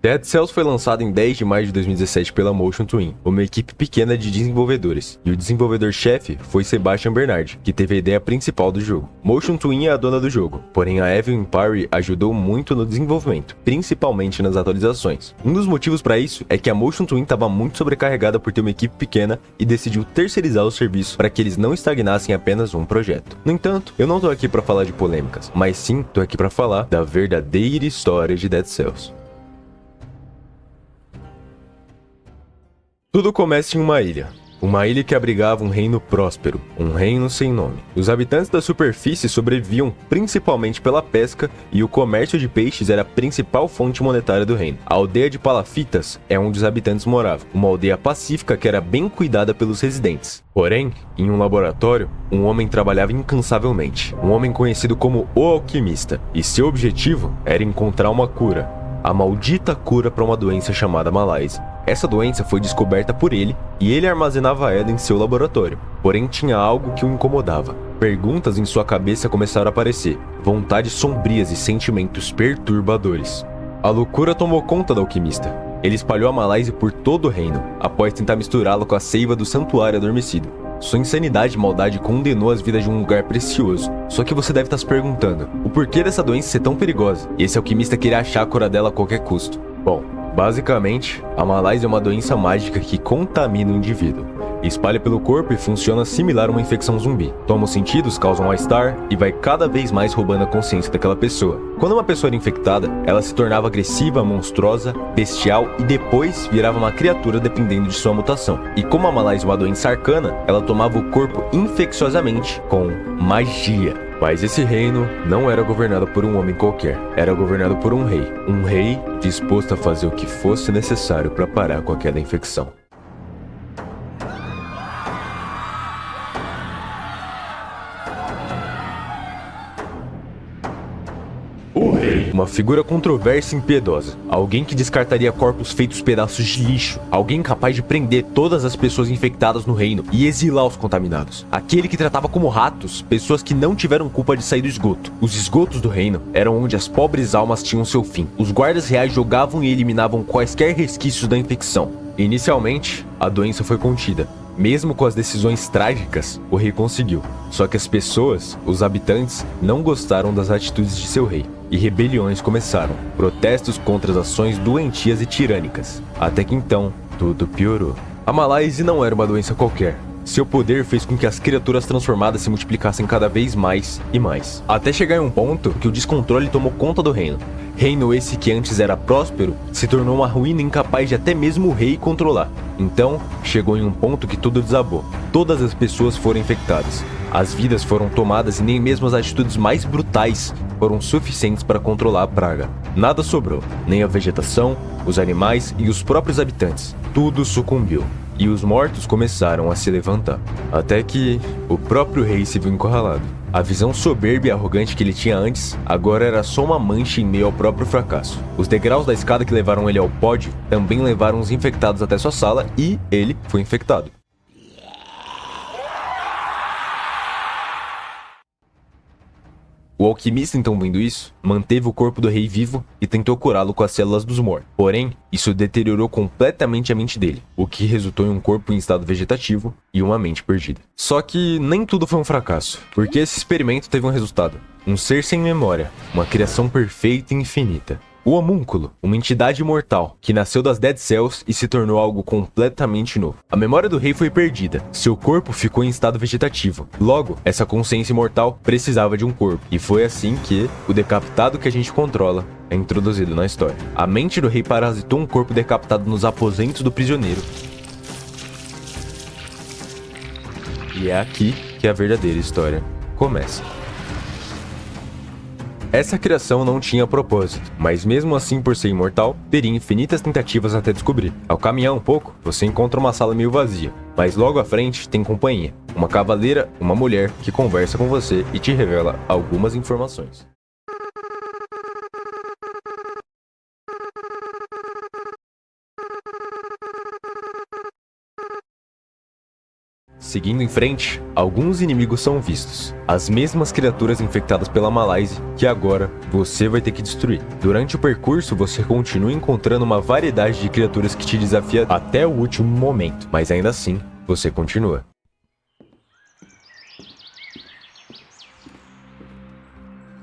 Dead Cells foi lançado em 10 de maio de 2017 pela Motion Twin, uma equipe pequena de desenvolvedores, e o desenvolvedor-chefe foi Sebastian Bernardi, que teve a ideia principal do jogo. Motion Twin é a dona do jogo, porém a Evil Empire ajudou muito no desenvolvimento, principalmente nas atualizações. Um dos motivos para isso é que a Motion Twin estava muito sobrecarregada por ter uma equipe pequena e decidiu terceirizar o serviço para que eles não estagnassem apenas um projeto. No entanto, eu não tô aqui para falar de polêmicas, mas sim tô aqui para falar da verdadeira história de Dead Cells. Tudo começa em uma ilha que abrigava um reino próspero, um reino sem nome. Os habitantes da superfície sobreviviam principalmente pela pesca e o comércio de peixes era a principal fonte monetária do reino. A aldeia de Palafitas é onde os habitantes moravam, uma aldeia pacífica que era bem cuidada pelos residentes. Porém, em um laboratório, um homem trabalhava incansavelmente, um homem conhecido como o Alquimista, e seu objetivo era encontrar uma cura, a maldita cura para uma doença chamada Malaise. Essa doença foi descoberta por ele e ele armazenava ela em seu laboratório. Porém, tinha algo que o incomodava. Perguntas em sua cabeça começaram a aparecer, vontades sombrias e sentimentos perturbadores. A loucura tomou conta do alquimista. Ele espalhou a Malaise por todo o reino, após tentar misturá-la com a seiva do santuário adormecido. Sua insanidade e maldade condenou as vidas de um lugar precioso. Só que você deve estar se perguntando, o porquê dessa doença ser tão perigosa? E esse alquimista queria achar a cura dela a qualquer custo. Bom, basicamente, a Malaise é uma doença mágica que contamina o indivíduo. Espalha pelo corpo e funciona similar a uma infecção zumbi. Toma os sentidos, causa um mal-estar e vai cada vez mais roubando a consciência daquela pessoa. Quando uma pessoa era infectada, ela se tornava agressiva, monstruosa, bestial e depois virava uma criatura dependendo de sua mutação. E como a Malaise é uma doença arcana, ela tomava o corpo infecciosamente com magia. Mas esse reino não era governado por um homem qualquer, era governado por um rei disposto a fazer o que fosse necessário para parar com aquela infecção. O rei. Uma figura controversa e impiedosa. Alguém que descartaria corpos feitos pedaços de lixo. Alguém capaz de prender todas as pessoas infectadas no reino e exilar os contaminados. Aquele que tratava como ratos pessoas que não tiveram culpa de sair do esgoto. Os esgotos do reino eram onde as pobres almas tinham seu fim. Os guardas reais jogavam e eliminavam quaisquer resquícios da infecção. Inicialmente, a doença foi contida. Mesmo com as decisões trágicas, o rei conseguiu. Só que as pessoas, os habitantes, não gostaram das atitudes de seu rei. E rebeliões começaram. Protestos contra as ações doentias e tirânicas. Até que então, tudo piorou. A Malaise não era uma doença qualquer. Seu poder fez com que as criaturas transformadas se multiplicassem cada vez mais e mais. Até chegar em um ponto que o descontrole tomou conta do reino. Reino esse que antes era próspero, se tornou uma ruína incapaz de até mesmo o rei controlar. Então, chegou em um ponto que tudo desabou. Todas as pessoas foram infectadas. As vidas foram tomadas e nem mesmo as atitudes mais brutais foram suficientes para controlar a praga. Nada sobrou, nem a vegetação, os animais e os próprios habitantes. Tudo sucumbiu. E os mortos começaram a se levantar. Até que o próprio rei se viu encurralado. A visão soberba e arrogante que ele tinha antes, agora era só uma mancha em meio ao próprio fracasso. Os degraus da escada que levaram ele ao pódio também levaram os infectados até sua sala e ele foi infectado. O alquimista, então vendo isso, manteve o corpo do rei vivo e tentou curá-lo com as células dos mortos. Porém, isso deteriorou completamente a mente dele, o que resultou em um corpo em estado vegetativo e uma mente perdida. Só que nem tudo foi um fracasso, porque esse experimento teve um resultado. Um ser sem memória, uma criação perfeita e infinita. O homúnculo, uma entidade imortal, que nasceu das Dead Cells e se tornou algo completamente novo. A memória do rei foi perdida, seu corpo ficou em estado vegetativo. Logo, essa consciência imortal precisava de um corpo. E foi assim que o decapitado que a gente controla é introduzido na história. A mente do rei parasitou um corpo decapitado nos aposentos do prisioneiro. E é aqui que a verdadeira história começa. Essa criação não tinha propósito, mas mesmo assim, por ser imortal, teria infinitas tentativas até descobrir. Ao caminhar um pouco, você encontra uma sala meio vazia, mas logo à frente tem companhia, uma cavaleira, uma mulher que conversa com você e te revela algumas informações. Seguindo em frente, alguns inimigos são vistos. As mesmas criaturas infectadas pela Malaise que agora você vai ter que destruir. Durante o percurso, você continua encontrando uma variedade de criaturas que te desafia até o último momento, mas ainda assim, você continua.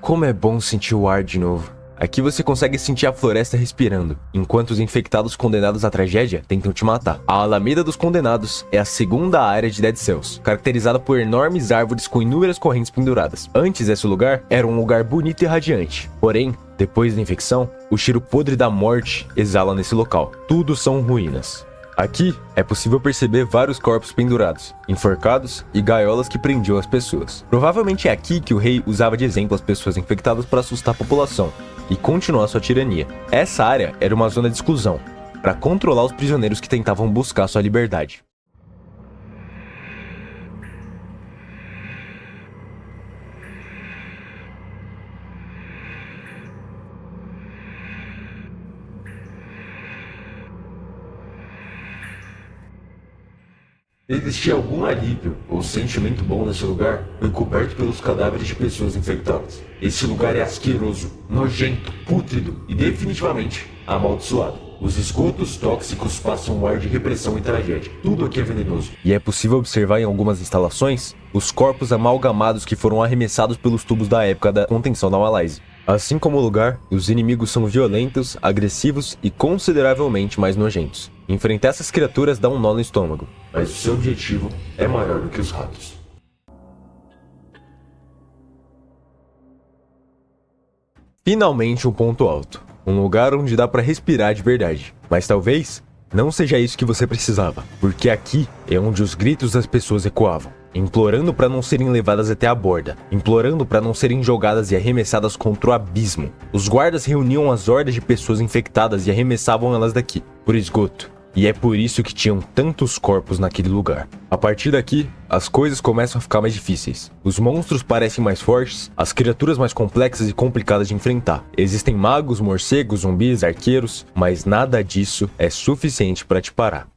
Como é bom sentir o ar de novo. Aqui você consegue sentir a floresta respirando, enquanto os infectados condenados à tragédia tentam te matar. A Alameda dos Condenados é a segunda área de Dead Cells, caracterizada por enormes árvores com inúmeras correntes penduradas. Antes, esse lugar era um lugar bonito e radiante. Porém, depois da infecção, o cheiro podre da morte exala nesse local. Tudo são ruínas. Aqui é possível perceber vários corpos pendurados, enforcados e gaiolas que prendiam as pessoas. Provavelmente é aqui que o rei usava de exemplo as pessoas infectadas para assustar a população e continuar sua tirania. Essa área era uma zona de exclusão, para controlar os prisioneiros que tentavam buscar sua liberdade. Existia algum alívio ou sentimento bom nesse lugar, foi coberto pelos cadáveres de pessoas infectadas. Esse lugar é asqueroso, nojento, pútrido e definitivamente amaldiçoado. Os esgotos tóxicos passam um ar de repressão e tragédia. Tudo aqui é venenoso. E é possível observar em algumas instalações os corpos amalgamados que foram arremessados pelos tubos da época da contenção da Malaise. Assim como o lugar, os inimigos são violentos, agressivos e consideravelmente mais nojentos. Enfrentar essas criaturas dá um nó no estômago, mas o seu objetivo é maior do que os ratos. Finalmente um ponto alto. Um lugar onde dá pra respirar de verdade. Mas talvez não seja isso que você precisava, porque aqui é onde os gritos das pessoas ecoavam, implorando para não serem levadas até a borda, implorando para não serem jogadas e arremessadas contra o abismo. Os guardas reuniam as hordas de pessoas infectadas e arremessavam elas daqui, por esgoto. E é por isso que tinham tantos corpos naquele lugar. A partir daqui, as coisas começam a ficar mais difíceis. Os monstros parecem mais fortes, as criaturas mais complexas e complicadas de enfrentar. Existem magos, morcegos, zumbis, arqueiros, mas nada disso é suficiente para te parar.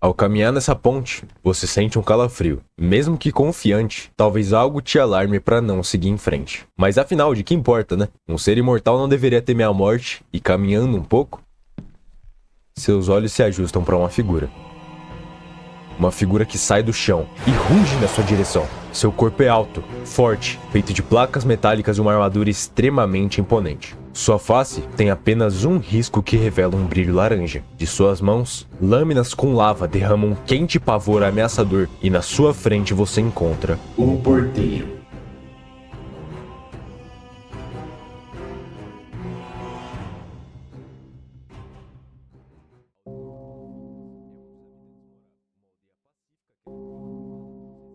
Ao caminhar nessa ponte, você sente um calafrio. Mesmo que confiante, talvez algo te alarme para não seguir em frente. Mas afinal, de que importa, né? Um ser imortal não deveria temer a morte, e caminhando um pouco, seus olhos se ajustam para uma figura. Uma figura que sai do chão e ruge na sua direção. Seu corpo é alto, forte, feito de placas metálicas e uma armadura extremamente imponente. Sua face tem apenas um risco que revela um brilho laranja. De suas mãos, lâminas com lava derramam um quente pavor ameaçador e na sua frente você encontra o porteiro.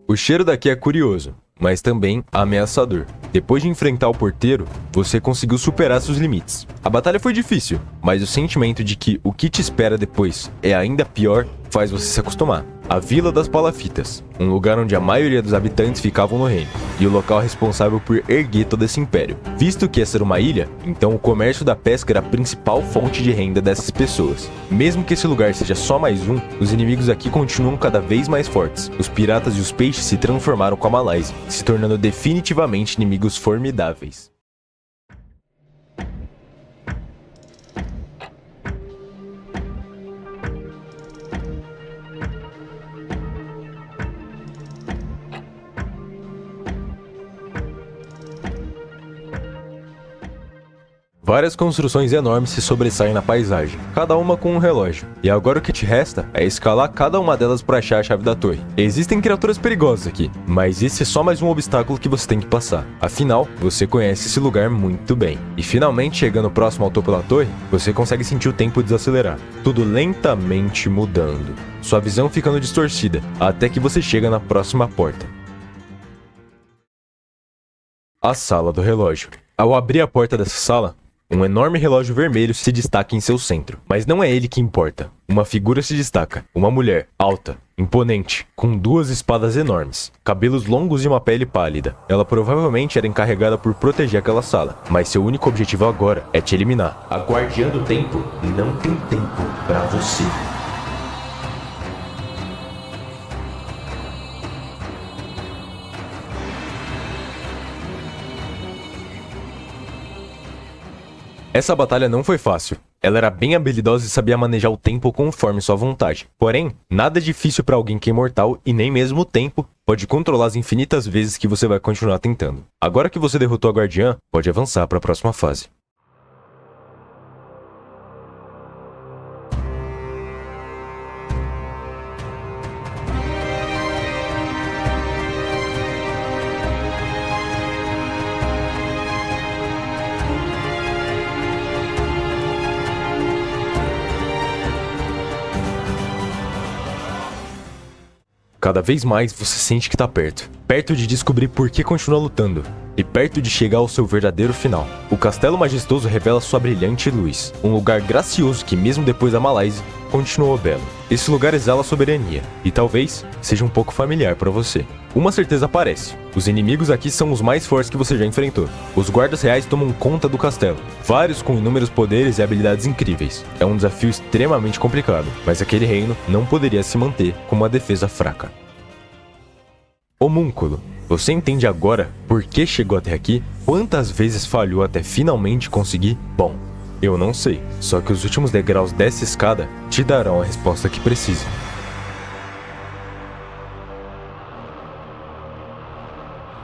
O cheiro daqui é curioso, mas também ameaçador. Depois de enfrentar o porteiro, você conseguiu superar seus limites. A batalha foi difícil, mas o sentimento de que o que te espera depois é ainda pior faz você se acostumar. A Vila das Palafitas, um lugar onde a maioria dos habitantes ficavam no reino, e o local responsável por erguer todo esse império. Visto que essa era uma ilha, então o comércio da pesca era a principal fonte de renda dessas pessoas. Mesmo que esse lugar seja só mais um, os inimigos aqui continuam cada vez mais fortes. Os piratas e os peixes se transformaram com a Malaise, se tornando definitivamente inimigos formidáveis. Várias construções enormes se sobressaem na paisagem, cada uma com um relógio. E agora o que te resta é escalar cada uma delas para achar a chave da torre. Existem criaturas perigosas aqui, mas esse é só mais um obstáculo que você tem que passar. Afinal, você conhece esse lugar muito bem. E finalmente, chegando próximo ao topo da torre, você consegue sentir o tempo desacelerar. Tudo lentamente mudando. Sua visão ficando distorcida, até que você chega na próxima porta. A sala do relógio. Ao abrir a porta dessa sala, Um enorme relógio vermelho se destaca em seu centro, mas não é ele que importa. Uma figura se destaca, uma mulher, alta, imponente, com 2 espadas enormes, cabelos longos e uma pele pálida. Ela provavelmente era encarregada por proteger aquela sala, mas seu único objetivo agora é te eliminar. A Guardiã do Tempo não tem tempo pra você. Essa batalha não foi fácil. Ela era bem habilidosa e sabia manejar o tempo conforme sua vontade. Porém, nada é difícil para alguém que é imortal e nem mesmo o tempo pode controlar as infinitas vezes que você vai continuar tentando. Agora que você derrotou a Guardiã, pode avançar para a próxima fase. Cada vez mais você sente que tá perto. Perto de descobrir por que continua lutando. E perto de chegar ao seu verdadeiro final. O Castelo Majestoso revela sua brilhante luz. Um lugar gracioso que mesmo depois da Malásia, continuou belo. Esse lugar exala soberania. E talvez seja um pouco familiar para você. Uma certeza aparece. Os inimigos aqui são os mais fortes que você já enfrentou. Os guardas reais tomam conta do castelo. Vários com inúmeros poderes e habilidades incríveis. É um desafio extremamente complicado. Mas aquele reino não poderia se manter com uma defesa fraca. Homúnculo, você entende agora por que chegou até aqui? Quantas vezes falhou até finalmente conseguir? Bom, eu não sei. Só que os últimos degraus dessa escada te darão a resposta que precisa.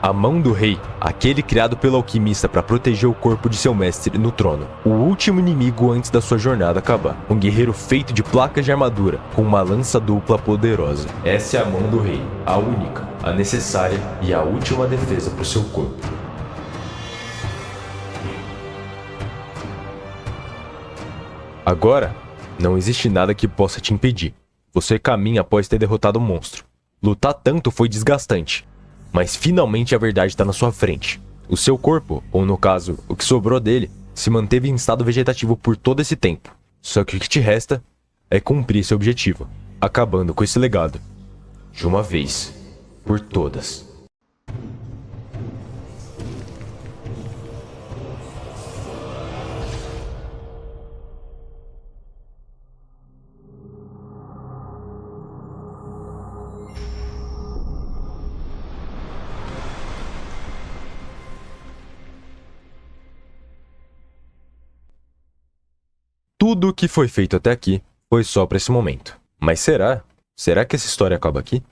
A Mão do Rei, aquele criado pelo alquimista para proteger o corpo de seu mestre no trono. O último inimigo antes da sua jornada acabar. Um guerreiro feito de placas de armadura, com uma lança dupla poderosa. Essa é a Mão do Rei, a única, a necessária e a última defesa para o seu corpo. Agora, não existe nada que possa te impedir. Você caminha após ter derrotado o monstro. Lutar tanto foi desgastante. Mas finalmente a verdade está na sua frente. O seu corpo, ou no caso, o que sobrou dele, se manteve em estado vegetativo por todo esse tempo. Só que o que te resta é cumprir seu objetivo, acabando com esse legado. De uma vez, por todas. Tudo o que foi feito até aqui foi só para esse momento. Mas será? Será que essa história acaba aqui?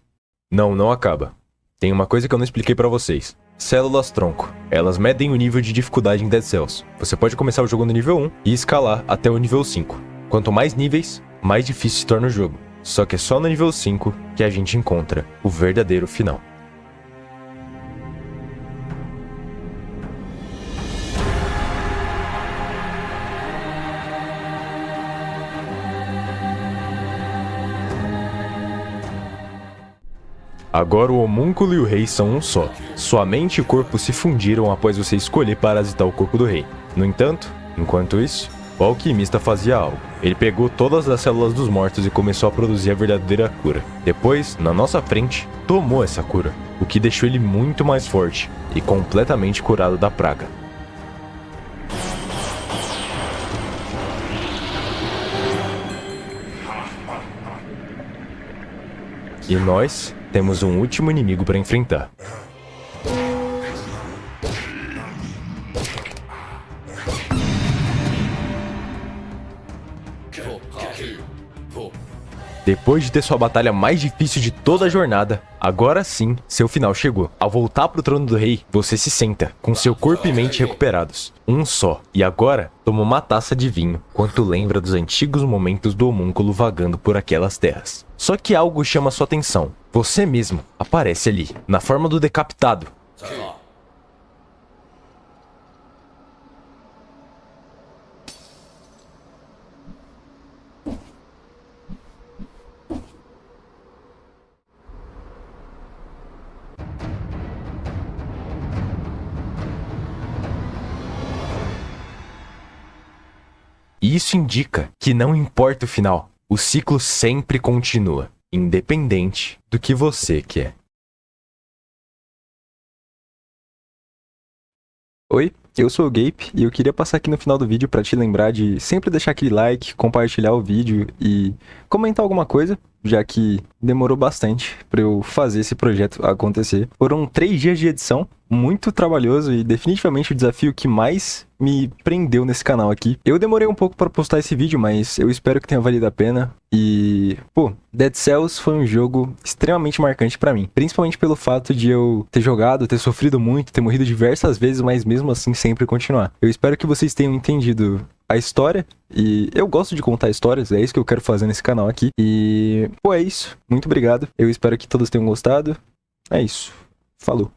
Não, não acaba. Tem uma coisa que eu não expliquei para vocês. Células tronco. Elas medem o nível de dificuldade em Dead Cells. Você pode começar o jogo no nível 1 e escalar até o nível 5. Quanto mais níveis, mais difícil se torna o jogo. Só que é só no nível 5 que a gente encontra o verdadeiro final. Agora o homúnculo e o rei são um só. Sua mente e o corpo se fundiram após você escolher parasitar o corpo do rei. No entanto, enquanto isso, o alquimista fazia algo. Ele pegou todas as células dos mortos e começou a produzir a verdadeira cura. Depois, na nossa frente, tomou essa cura, o que deixou ele muito mais forte e completamente curado da praga. E nós temos um último inimigo para enfrentar. Depois de ter sua batalha mais difícil de toda a jornada, agora sim, seu final chegou. Ao voltar pro trono do rei, você se senta, com seu corpo e mente recuperados. Um só. E agora, toma uma taça de vinho, quanto lembra dos antigos momentos do homúnculo vagando por aquelas terras. Só que algo chama sua atenção. Você mesmo aparece ali, na forma do decapitado. E isso indica que não importa o final, o ciclo sempre continua, independente do que você quer. Oi, eu sou o Gape e eu queria passar aqui no final do vídeo para te lembrar de sempre deixar aquele like, compartilhar o vídeo e comentar alguma coisa, já que demorou bastante para eu fazer esse projeto acontecer. Foram 3 dias de edição, muito trabalhoso e definitivamente o desafio que mais me prendeu nesse canal aqui. Eu demorei um pouco para postar esse vídeo, mas eu espero que tenha valido a pena. E, Dead Cells foi um jogo extremamente marcante para mim, principalmente pelo fato de eu ter jogado, ter sofrido muito, ter morrido diversas vezes, mas mesmo assim sempre continuar. Eu espero que vocês tenham entendido a história, e eu gosto de contar histórias, é isso que eu quero fazer nesse canal aqui. E, é isso. Muito obrigado. Eu espero que todos tenham gostado. É isso. Falou.